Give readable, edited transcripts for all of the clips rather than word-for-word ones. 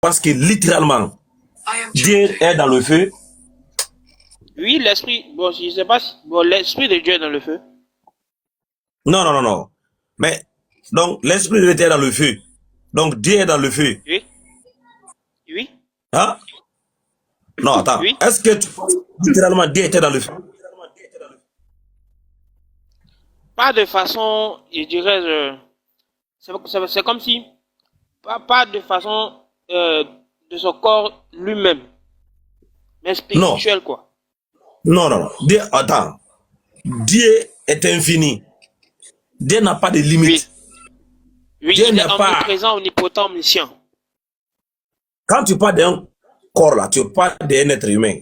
pense que littéralement, Dieu est dans le feu. Oui, l'esprit, bon, je sais pas, bon, l'esprit de Dieu est dans le feu. Non, non, non, non. Mais, donc, l'esprit de Dieu est dans le feu. Donc, Dieu est dans le feu. Oui, oui, Hein? Non, attends. oui. Est-ce que tu penses littéralement Dieu était dans le feu? Pas de façon, je dirais, c'est comme si, pas de façon de son corps lui-même, mais Non. spirituel, quoi. Non, non, non. Dieu, attends. Dieu est infini. Dieu n'a pas de Oui, limite. oui, Dieu il est n'est pas. omniprésent, omnipotent, omniscient. Quand tu parles d'un corps là, tu parles d'un être humain.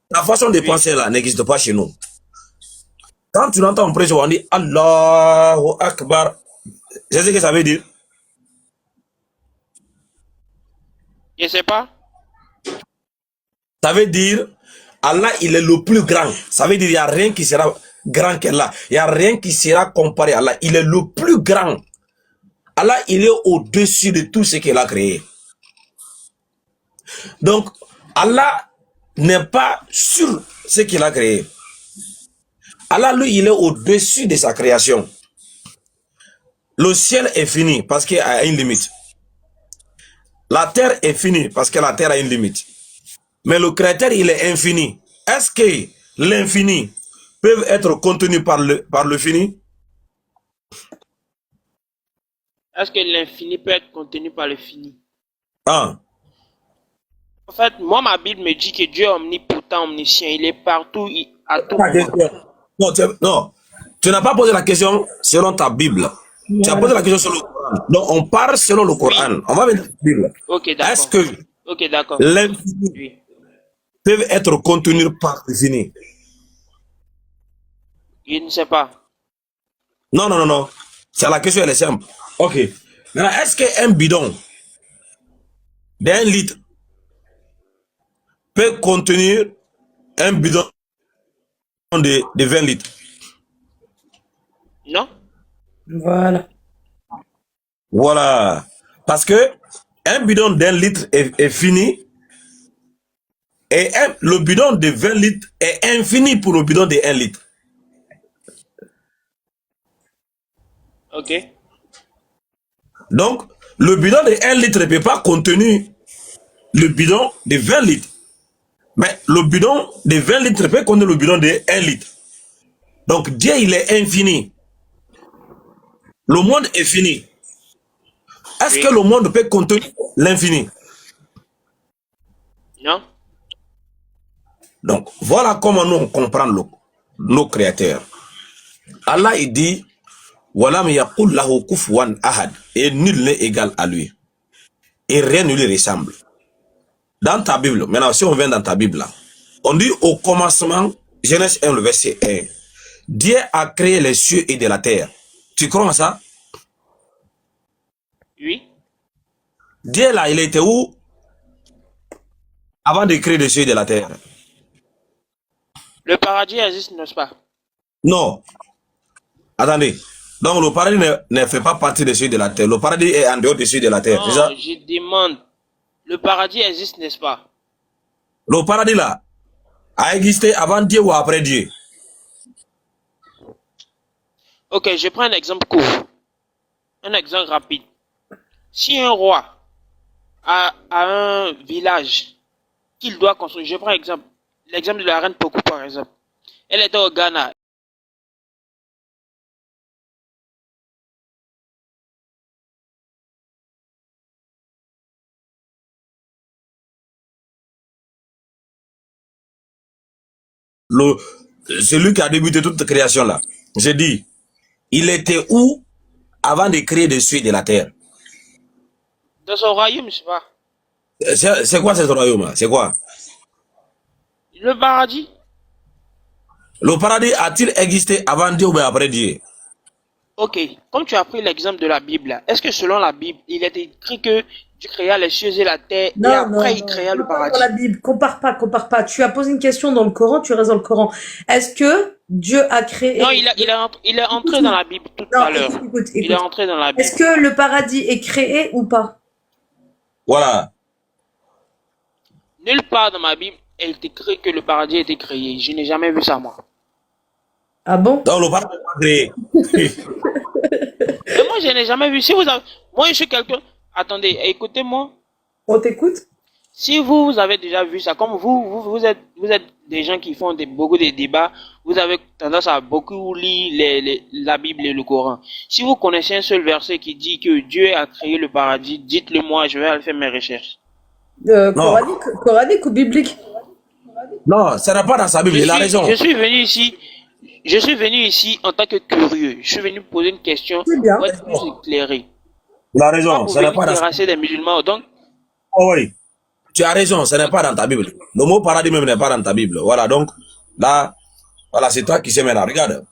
Ta façon de Oui, penser là n'existe pas chez nous. Quand tu l'entends en prêche, on dit Allahu Akbar. C'est ce que ça veut dire. je sais pas. Ça veut dire Allah, il est le plus grand. Ça veut dire il n'y a rien qui sera grand qu'Allah. Il n'y a rien qui sera comparé à Allah. Il est le plus grand. Allah, il est au-dessus de tout ce qu'il a créé. Donc, Allah n'est pas sur ce qu'il a créé. Allah, lui, il est au-dessus de sa création. Le ciel est fini parce qu'il a une limite. La terre est finie parce que la terre a une limite. Mais le créateur, il est infini. Est-ce que l'infini peut être contenu par le fini? Est-ce que l'infini peut être contenu par le fini? Ah. En fait, moi, ma Bible me dit que Dieu est omnipotent, omniscient. Il est partout, à tout Ta moment. question. Non, non, tu n'as pas posé la question selon ta Bible. Tu as posé la question selon le Coran. Donc, on parle selon le Coran. Oui. On va venir à la Bible. Ok, Est-ce d'accord. que Ok, d'accord. l'infini Oui. peut être contenu par le fini? Je ne sais pas. Non, non, non, non. C'est la question, elle est simple. Ok. Maintenant, est-ce qu'un bidon d'un litre peut contenir un bidon de 20 litres? Non? Voilà. Voilà. Parce que un bidon d'un litre est fini et le bidon de 20 litres est infini pour le bidon de 1 litre. Ok. Donc, le bidon de 1 litre ne peut pas contenir le bidon de 20 litres. Mais le bidon de 20 litres peut contenir le bidon de 1 litre. Donc, Dieu, il est infini. Le monde est fini. Est-ce que Oui. le monde peut contenir l'infini? Non? Donc, voilà comment nous on comprend nos créateurs. Allah, il dit, Walam yaqul lahu kufuwan ahad. Et nul n'est égal à lui. Et rien ne lui ressemble. Dans ta Bible, maintenant, si on vient dans ta Bible, là, on dit au commencement, Genèse 1, le verset 1, Dieu a créé les cieux et de la terre. Tu crois en ça? Oui. Dieu, là, il était où avant de créer les cieux et de la terre? Le paradis existe, n'est-ce pas? Non. Attendez. Donc, le paradis ne fait pas partie des cieux de la terre. Le paradis est en dehors des cieux de la terre. C'est Non, ça? je demande. Le paradis existe, n'est-ce pas? Le paradis, là, a existé avant Dieu ou après Dieu? Ok, je prends un exemple court. Un exemple rapide. Si un roi a un village qu'il doit construire, je prends l'exemple de la reine Poku par exemple. Elle était au Ghana. Le, celui qui a débuté toute création là. J'ai dit, il était où avant de créer des cieux et de la terre? Dans son royaume, je sais pas. C'est quoi ce royaume là? C'est quoi? Le paradis? Le paradis a-t-il existé avant Dieu ou après Dieu? Ok, comme tu as pris l'exemple de la Bible, est-ce que selon la Bible, il est écrit que Dieu créa les cieux et la terre et Non, non, après il non. créa le Pas dans paradis? la Bible. Compare pas, compare pas. Tu as posé une question dans le Coran, tu restes dans le Coran. Est-ce que Dieu a créé... Non, il est entré dans la Bible tout Non, à l'heure. écoute. Il est entré dans la Bible. Est-ce que le paradis est créé ou pas? Voilà. Nulle part dans ma Bible, elle est écrit que le paradis a été créé. Je n'ai jamais vu ça, moi. Ah bon? Donc le paradis n'est pas créé. Mais moi, je n'ai jamais vu. Si vous avez... Moi, je suis quelqu'un... Attendez, écoutez-moi. On t'écoute? Si vous avez déjà vu ça, comme vous êtes des gens qui font beaucoup de débats, vous avez tendance à beaucoup lire la Bible et le Coran. Si vous connaissez un seul verset qui dit que Dieu a créé le paradis, dites-le moi, je vais aller faire mes recherches. Non, Coranique ou biblique? non, ça n'est pas dans sa Bible, il a raison. Je suis venu ici en tant que curieux. Je suis venu poser une question C'est bien. pour être plus éclairé. Il a Pas raison, pour ça n'est venir pas dans sa terrasser des musulmans. Donc, Oh oui, tu as raison, ce n'est pas dans ta Bible. Le mot paradis même n'est pas dans ta Bible. Voilà, donc là, voilà, c'est toi qui sais maintenant. Regarde,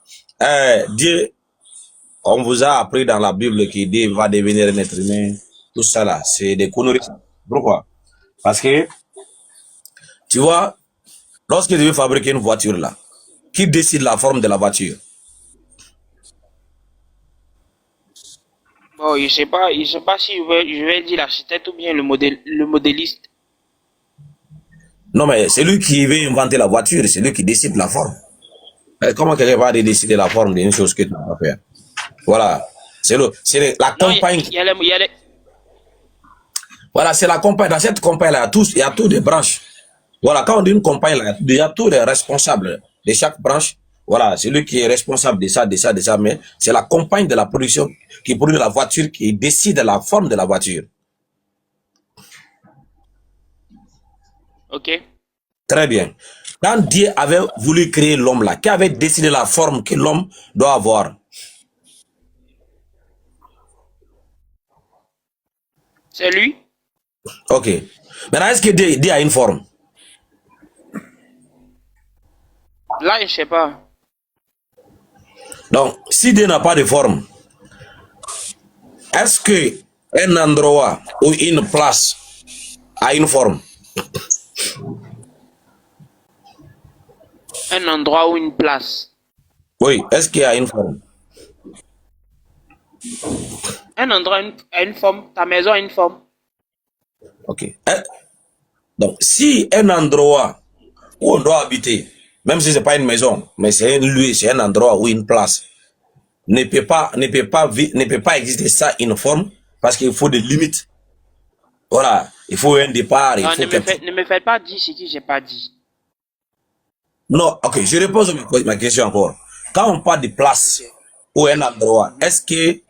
Dieu, on vous a appris dans la Bible qu'il va devenir un être humain. Tout ça là, c'est des conneries. Pourquoi? Parce que, tu vois, lorsque tu veux fabriquer une voiture là, qui décide la forme de la voiture? bon, je sais pas si je vais dire l'architecte ou bien le modéliste. Non, mais c'est lui qui veut inventer la voiture, c'est lui qui décide la forme. Comment quelqu'un va décider la forme d'une chose que tu vas faire? Voilà, la Non, compagne. il y a les... Voilà, c'est la compagne. Dans cette compagne-là, il y a tous des branches. Voilà, quand on dit une compagne, là, il y a tous les responsables de chaque branche. Voilà, c'est lui qui est responsable de ça, de ça, de ça. Mais c'est la compagne de la production qui produit la voiture qui décide la forme de la voiture. Ok. Très bien. Quand Dieu avait voulu créer l'homme là, qui avait décidé la forme que l'homme doit avoir? C'est lui? Ok. Maintenant, est-ce que Dieu a une forme? Là, je sais pas. Donc, si Dieu n'a pas de forme, est-ce que un endroit ou une place a une forme? Un endroit ou une place. Oui, est-ce qu'il y a une forme? Un endroit a une forme. Ta maison a une forme. Ok. Donc, si un endroit où on doit habiter, même si ce n'est pas une maison, mais c'est un lieu, c'est un endroit ou une place, ne peut pas exister ça une forme, parce qu'il faut des limites. Voilà, il faut un départ, il Non, faut quelque... ne me faites pas dire ce que j'ai pas dit. Non, ok, je repose ma question encore. Quand on parle de place Ok. ou un endroit, est-ce que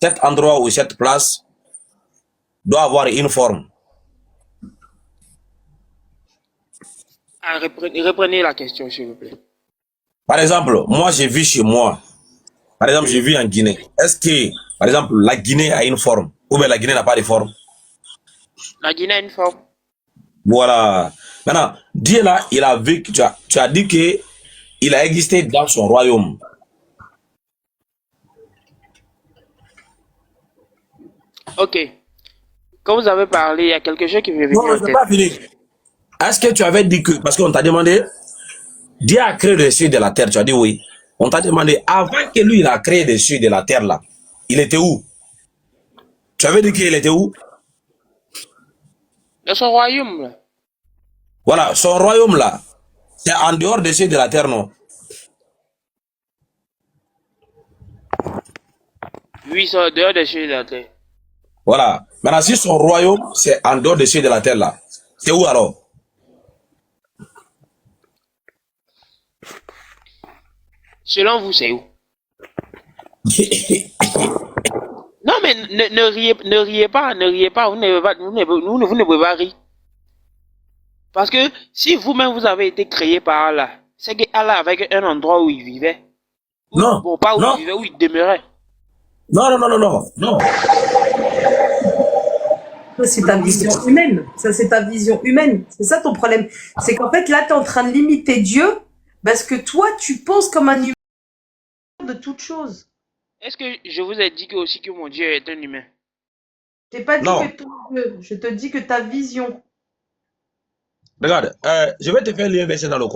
cet endroit ou cette place doit avoir une forme? Ah, reprenez la question, s'il vous plaît. Par exemple, moi, j'ai vu chez moi. Par exemple, j'ai vu en Guinée. Est-ce que, par exemple, la Guinée a une forme? Ou bien la Guinée n'a pas de forme? La Guinée a une forme. Voilà. Maintenant, Dieu là, il a vécu, tu as dit que il a existé dans son royaume. Ok. Quand vous avez parlé, il y a quelque chose qui m'est Non, venu en je n'ai tête. pas fini. Est-ce que tu avais dit que, parce qu'on t'a demandé, Dieu a créé les cieux de la terre, tu as dit oui. On t'a demandé, avant que lui, il a créé les cieux de la terre là, il était où? Tu avais dit qu'il était où? Dans son royaume, là. Voilà, son royaume là, c'est en dehors des cieux de la terre, non? Oui, c'est dehors des cieux de la terre. Voilà. Maintenant, si son royaume, c'est en dehors des cieux de la terre là, c'est où alors? Selon vous, c'est où? Non, mais ne riez pas, ne riez pas. Vous ne pouvez pas rire. Parce que si vous-même vous avez été créé par Allah, c'est que Allah avait un endroit où il vivait. Non, Bon, pas où non, il vivait, où il demeurait. non, non, non, non, non, non. Ça, c'est ta vision humaine. Ça, c'est ta vision humaine. C'est ça ton problème. C'est qu'en fait, là, tu es en train de limiter Dieu parce que toi, tu penses comme un humain de toute chose. Est-ce que je vous ai dit que aussi que mon Dieu est un humain? Je t'ai pas dit Non. que ton Dieu, je te dis que ta vision. Regarde, je vais te faire lire un verset dans le Coran.